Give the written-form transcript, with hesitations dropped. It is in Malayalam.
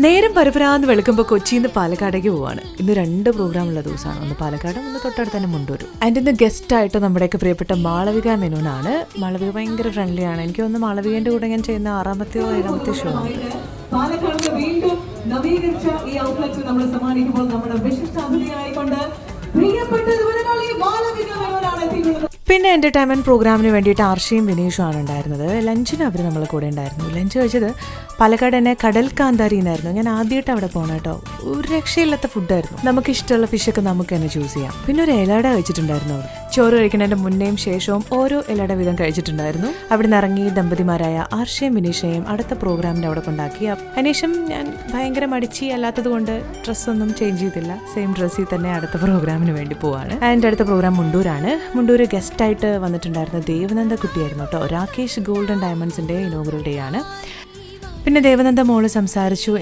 നേരം പരപരാന്ന് വെളുക്കുമ്പോൾ കൊച്ചിയിൽ നിന്ന് പാലക്കാടേക്ക് പോവാണ്. ഇന്ന് 2 പ്രോഗ്രാമുള്ള ദിവസമാണ്. ഒന്ന് പാലക്കാടും ഒന്ന് തൊട്ടടുത്ത് തന്നെ മുണ്ടൂരും. അതിൻ്റെ ഇന്ന് ഗസ്റ്റായിട്ട് നമ്മുടെയൊക്കെ പ്രിയപ്പെട്ട മാളവിക മേനോനാണ്. മാളവിക ഭയങ്കര ഫ്രണ്ട്ലിയാണ്. എനിക്ക് തോന്നുന്നു മാളവികേൻ്റെ കൂടെ ഞാൻ ചെയ്യുന്ന 6ാമത്തെയോ 7ാമത്തെയോ ഷോ ആണ്. പാലക്കാട് വീണ്ടും നവീകരിച്ച ഈ ഔട്ട്ലെറ്റ് നമ്മൾ സമ്മാനിക്കുമ്പോൾ നമ്മുടെ വിശിഷ്ടാതിഥിയായിക്കൊണ്ട് പിന്നെ എൻ്റർടൈൻമെൻറ്റ് പ്രോഗ്രാമിന് വേണ്ടിയിട്ട് ആർഷയും വിനീഷും ആണ് ഉണ്ടായിരുന്നത്. ലഞ്ചിന് അവർ നമ്മളെ കൂടെ ഉണ്ടായിരുന്നു. ലഞ്ച് കഴിച്ചത് പാലക്കാട് തന്നെ കടൽ കാന്താരി എന്നായിരുന്നു. ഞാൻ ആദ്യമായിട്ട് അവിടെ പോകണം കേട്ടോ. ഒരു രക്ഷയില്ലാത്ത ഫുഡായിരുന്നു. നമുക്ക് ഇഷ്ടമുള്ള ഫിഷൊക്കെ നമുക്ക് തന്നെ ചൂസ് ചെയ്യാം. പിന്നെ ഒരു ഇലട കഴിച്ചിട്ടുണ്ടായിരുന്നു. അവർ ചോറ് കഴിക്കുന്നതിൻ്റെ മുന്നേയും ശേഷവും ഓരോ ഇലട വീതം കഴിച്ചിട്ടുണ്ടായിരുന്നു. അവിടെ നിന്ന് ഇറങ്ങി ദമ്പതിമാരായ ആർഷയും വിനീഷയും അടുത്ത പ്രോഗ്രാമിൻ്റെ അവിടെ കൊണ്ടാക്കി. അതിനുശേഷം ഞാൻ ഭയങ്കര മടിച്ചി അല്ലാത്തത് കൊണ്ട് ഡ്രസ്സൊന്നും ചേഞ്ച് ചെയ്തില്ല. സെയിം ഡ്രസ്സിൽ തന്നെ അടുത്ത പ്രോഗ്രാമിന് വേണ്ടി പോവാണ്. അതിൻ്റെ അടുത്ത പ്രോഗ്രാം മുണ്ടൂരാണ്. മുണ്ടൂർ ഗസ്റ്റായിട്ട് വന്നിട്ടുണ്ടായിരുന്ന ദേവനന്ദ കുട്ടിയായിരുന്നു കേട്ടോ. രാകേഷ് ഗോൾഡൻ ഡയമണ്ട്സിൻ്റെ ഇനോഗ്രൽ ഡേ ആണ്. പിന്നെ ദേവനന്ദ മോള് സംസാരിച്ചു.